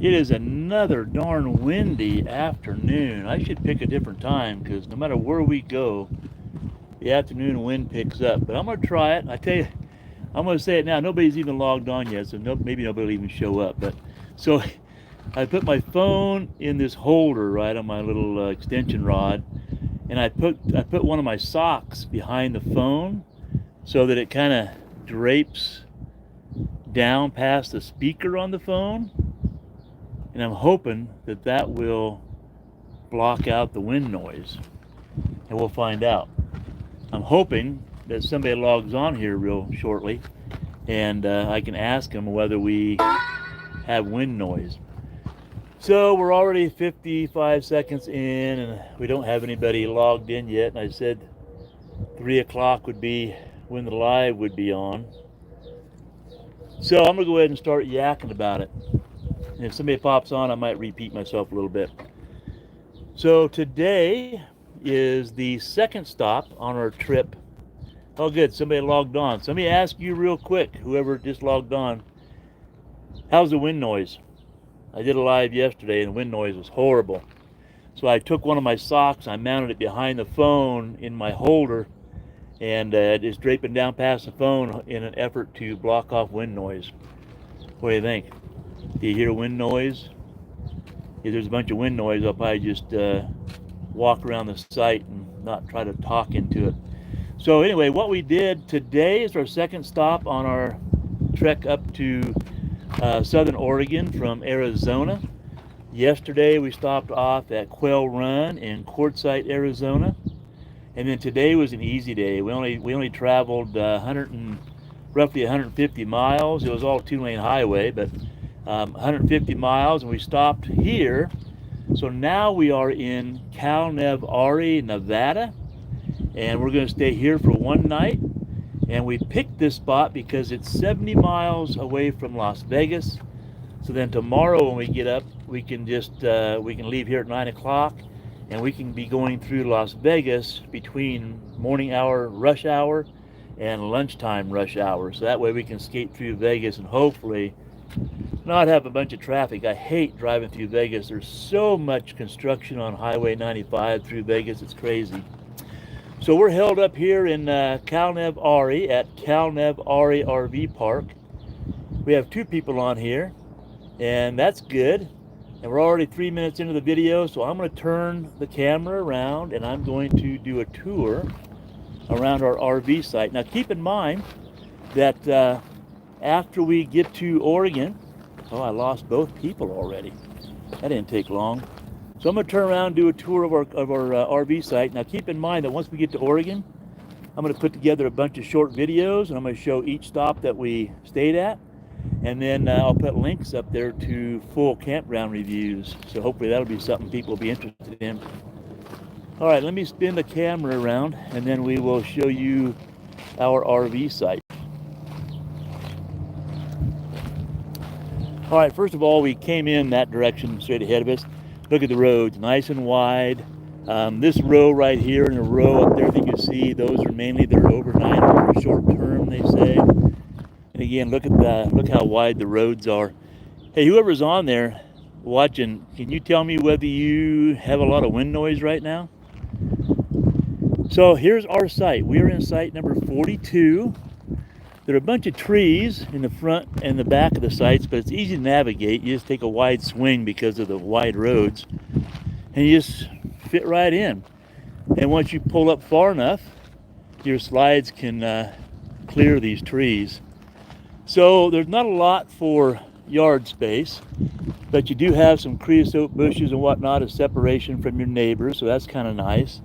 It is another darn windy afternoon. I should pick a different time because no matter where we go, the afternoon wind picks up. But I'm going to try it. I tell you, I'm going to say it now. Nobody's even logged on yet, so maybe nobody will even show up. But so I put my phone in this holder right on my little extension rod, and I put one of my socks behind the phone so that it kind of drapes down past the speaker on the phone. And I'm hoping that that will block out the wind noise, and we'll find out. I'm hoping that somebody logs on here real shortly, and I can ask them whether we have wind noise. So we're already 55 seconds in, and we don't have anybody logged in yet. And I said 3 o'clock would be when the live would be on. So I'm gonna go ahead and start yakking about it. And if somebody pops on, I might repeat myself a little bit. So today is the second stop on our trip. Oh good, somebody logged on. So let me ask you real quick, whoever just logged on, how's the wind noise? I did a live yesterday and the wind noise was horrible. So I took one of my socks, I mounted it behind the phone in my holder, and just draping down past the phone in an effort to block off wind noise. What do you think? Do you hear wind noise? If there's a bunch of wind noise, I'll probably just walk around the site and not try to talk into it. So anyway, what we did today is our second stop on our trek up to Southern Oregon from Arizona. Yesterday we stopped off at Quail Run in Quartzsite, Arizona. And then today was an easy day. We only traveled roughly 150 miles. It was all two-lane highway, but 150 miles, and we stopped here. So now we are in Nev Ari, Nevada, and we're going to stay here for one night. And we picked this spot because it's 70 miles away from Las Vegas. So then tomorrow when we get up, we can just we can leave here at 9 o'clock, and we can be going through Las Vegas between morning hour rush hour and lunchtime rush hour. So that way we can skate through Vegas and hopefully not have a bunch of traffic. I hate driving through Vegas. There's so much construction on Highway 95 through Vegas, it's crazy. So we're held up here in Nev Ari at Nev Ari RV Park. We have 2 people on here, and that's good. And we're already 3 minutes into the video, so I'm going to turn the camera around and I'm going to do a tour around our RV site. Now keep in mind that after we get to Oregon, oh, I lost both people already. That didn't take long. So I'm going to turn around and do a tour of our RV site. Now keep in mind that once we get to Oregon, I'm going to put together a bunch of short videos, and I'm going to show each stop that we stayed at. And then I'll put links up there to full campground reviews. So hopefully that'll be something people will be interested in. All right, let me spin the camera around, and then we will show you our RV site. All right, first of all, we came in that direction straight ahead of us. Look at the roads, nice and wide. This row right here and the row up there that you see, those are mainly their overnight or short term, they say. And again, look how wide the roads are. Hey, whoever's on there watching, can you tell me whether you have a lot of wind noise right now? So here's our site. We're in site number 42. There are a bunch of trees in the front and the back of the sites, but it's easy to navigate. You just take a wide swing because of the wide roads, and you just fit right in. And once you pull up far enough, your slides can clear these trees. So there's not a lot for yard space, but you do have some creosote bushes and whatnot as separation from your neighbors, so that's kind of nice.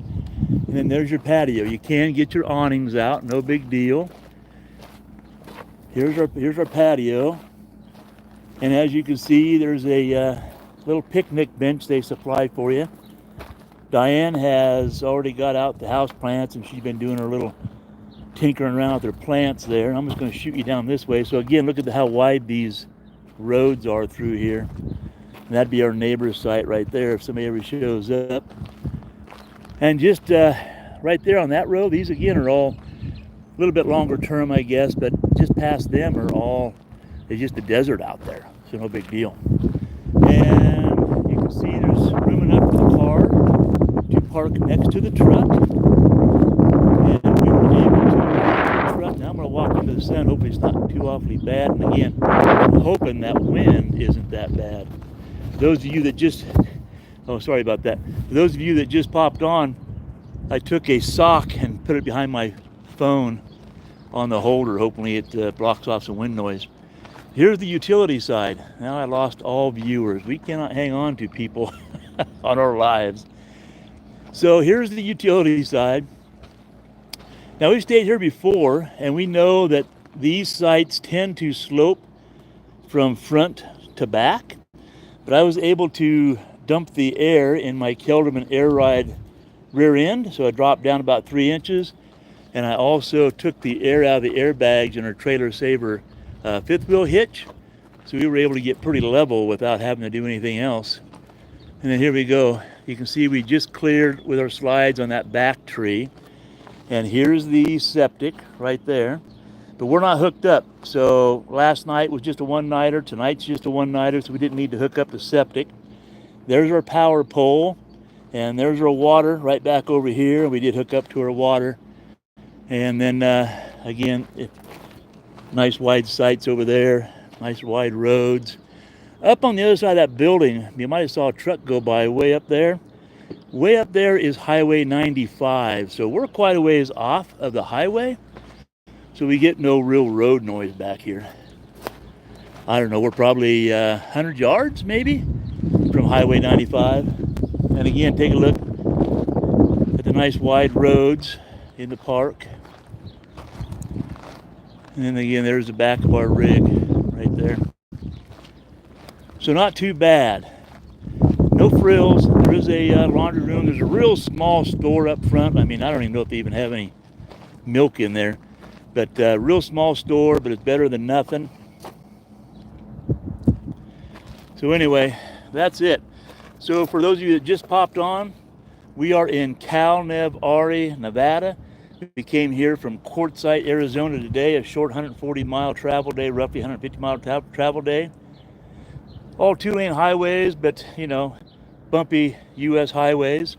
And then there's your patio. You can get your awnings out, no big deal. Here's our patio, and as you can see, there's a little picnic bench they supplied for you. Diane has already got out the house plants, and she's been doing her little tinkering around with her plants there. I'm just going to shoot you down this way. So again, look at how wide these roads are through here. And that'd be our neighbor's site right there if somebody ever shows up. And just right there on that road, these again are all a little bit longer term, I guess, but just past them are all, it's just a desert out there, so no big deal. And you can see there's room enough for the car to park next to the truck. And we were able to park the truck. Now I'm going to walk into the sun. Hopefully it's not too awfully bad. And again, I'm hoping that wind isn't that bad. Those of you that just, oh, sorry about that. For those of you that just popped on, I took a sock and put it behind my phone on the holder. Hopefully it blocks off some wind noise. Here's the utility side. Now I lost all viewers. We cannot hang on to people on our lives. So here's the utility side. Now we've stayed here before, and we know that these sites tend to slope from front to back. But I was able to dump the air in my Kelderman Air Ride rear end, so I dropped down about 3 inches. And I also took the air out of the airbags in our Trailer Saver fifth wheel hitch, so we were able to get pretty level without having to do anything else. And then here we go. You can see we just cleared with our slides on that back tree, and here's the septic right there. But we're not hooked up, so last night was just a one-nighter, tonight's just a one-nighter, so we didn't need to hook up the septic. There's our power pole, and there's our water right back over here. We did hook up to our water. And then again, nice wide sites over there, nice wide roads. Up on the other side of that building, you might have saw a truck go by way up there. Way up there is Highway 95, so we're quite a ways off of the highway, so we get no real road noise back here. I don't know, we're probably 100 yards maybe from Highway 95. And again, take a look at the nice wide roads in the park. And then again, there's the back of our rig right there. So not too bad. No frills. There is a laundry room. There's a real small store up front. I mean, I don't even know if they even have any milk in there. But real small store, but it's better than nothing. So anyway, that's it. So for those of you that just popped on, we are in Nev Ari, Nevada. We came here from Quartzsite, Arizona today, a short 140-mile travel day, roughly 150-mile travel day. All two-lane highways, but, you know, bumpy U.S. highways.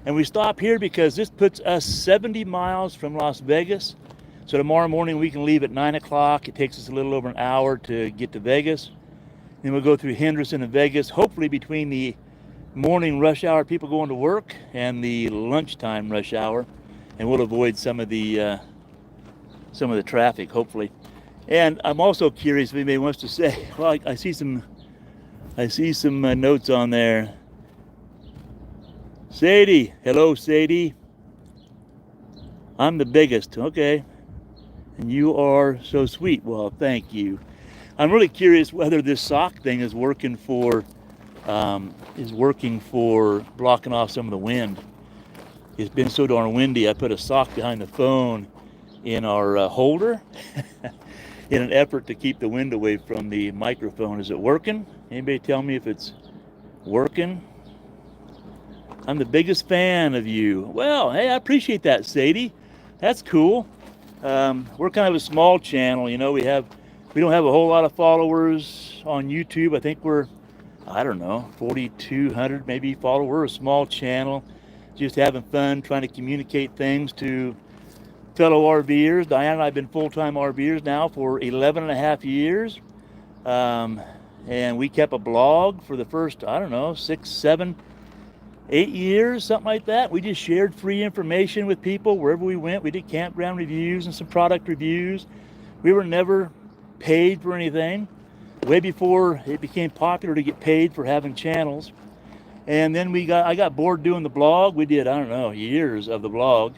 And we stop here because this puts us 70 miles from Las Vegas. So tomorrow morning we can leave at 9 o'clock. It takes us a little over an hour to get to Vegas. Then we'll go through Henderson and Vegas, hopefully between the morning rush hour, people going to work, and the lunchtime rush hour. And we'll avoid some of the traffic, hopefully. And I'm also curious if anybody wants to say, well, I see some notes on there. Sadie, hello Sadie. I'm the biggest, okay. And you are so sweet. Well, thank you. I'm really curious whether this sock thing is working for blocking off some of the wind. It's been so darn windy, I put a sock behind the phone in our holder in an effort to keep the wind away from the microphone. Is it working? Anybody tell me if it's working? I'm the biggest fan of you. Well, hey, I appreciate that, Sadie. That's cool. We're kind of a small channel, you know. We don't have a whole lot of followers on YouTube. I think we're, I don't know, 4,200 maybe followers. We're a small channel, just having fun, trying to communicate things to fellow RVers. Diane and I have been full-time RVers now for 11 and a half years. And we kept a blog for the first, I don't know, 6, 7, 8 years, something like that. We just shared free information with people wherever we went. We did campground reviews and some product reviews. We were never paid for anything. Way before it became popular to get paid for having channels. And then I got bored doing the blog. We did, I don't know, years of the blog.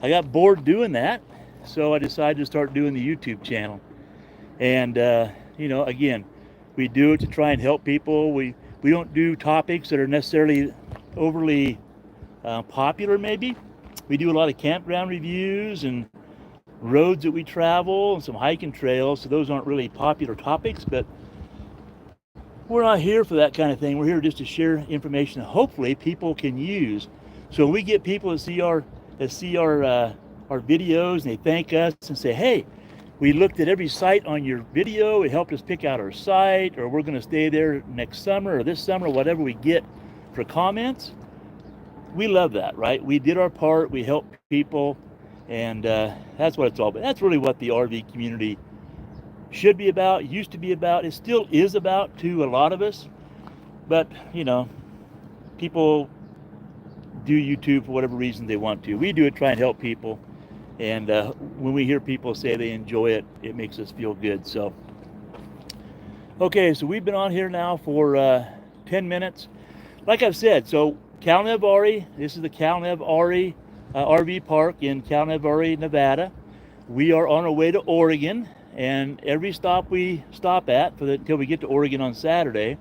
I got bored doing that, so I decided to start doing the YouTube channel. And, you know, again, we do it to try and help people. We don't do topics that are necessarily overly popular, maybe. We do a lot of campground reviews and roads that we travel and some hiking trails, so those aren't really popular topics, but we're not here for that kind of thing. We're here just to share information that hopefully people can use. So when we get people that see our videos and they thank us and say, hey, We looked at every site on your video. It helped us pick out our site, or we're going to stay there next summer or this summer, whatever we get for comments. We love that, right? We did our part. We helped people, and that's what it's all about. That's really what the RV community should be about, used to be about. It still is about to a lot of us, but you know, people do YouTube for whatever reason they want to. We do it, try and help people. And when we hear people say they enjoy it, it makes us feel good. So, okay, so we've been on here now for 10 minutes. Like I've said, so Nev Ari, this is the Nev Ari RV park in Nev Ari, Nevada. We are on our way to Oregon, and every stop we stop at until we get to Oregon on Saturday,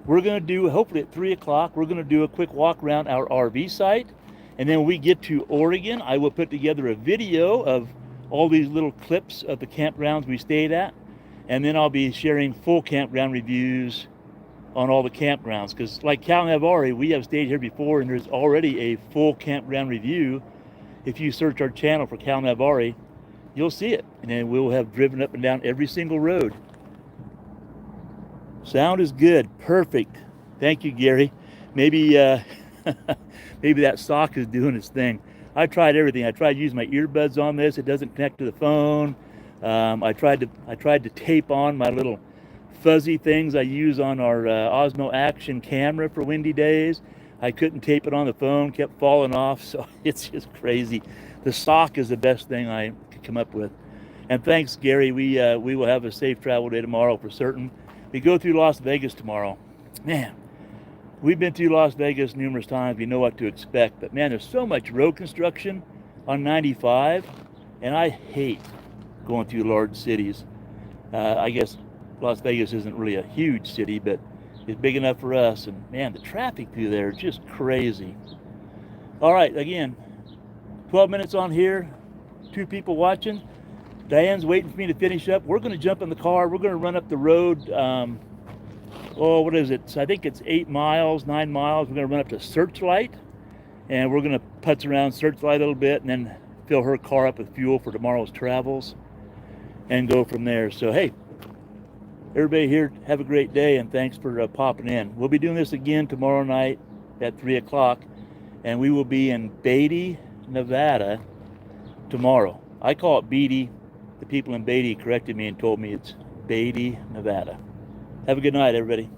we're going to do, hopefully at 3 o'clock, we're going to do a quick walk around our RV site. And then when we get to Oregon, I will put together a video of all these little clips of the campgrounds we stayed at. And then I'll be sharing full campground reviews on all the campgrounds. Because like Nev Ari, we have stayed here before, and there's already a full campground review. If you search our channel for Nev Ari, you'll see it. And then we'll have driven up and down every single road. Sound is good. Perfect. Thank you, Gary. Maybe maybe that sock is doing its thing. I tried everything. I tried using my earbuds on this. It doesn't connect to the phone. I tried to tape on my little fuzzy things I use on our Osmo Action camera for windy days. I couldn't tape it on the phone. Kept falling off. So it's just crazy. The sock is the best thing I could come up with. And thanks, Gary. We will have a safe travel day tomorrow for certain. We go through Las Vegas tomorrow. Man, we've been through Las Vegas numerous times. We know what to expect. But man, there's so much road construction on 95, and I hate going through large cities. I guess Las Vegas isn't really a huge city, but it's big enough for us. And man, the traffic through there is just crazy. All right, again, 12 minutes on here, 2 people watching. Diane's waiting for me to finish up. We're going to jump in the car. We're going to run up the road. What is it? So I think it's 8 miles, 9 miles. We're going to run up to Searchlight, and we're going to putz around Searchlight a little bit, and then fill her car up with fuel for tomorrow's travels, and go from there. So hey, everybody here, have a great day, and thanks for popping in. We'll be doing this again tomorrow night at 3 o'clock, and we will be in Beatty, Nevada tomorrow. I call it Beatty. The people in Beatty corrected me and told me it's Beatty, Nevada. Have a good night, everybody.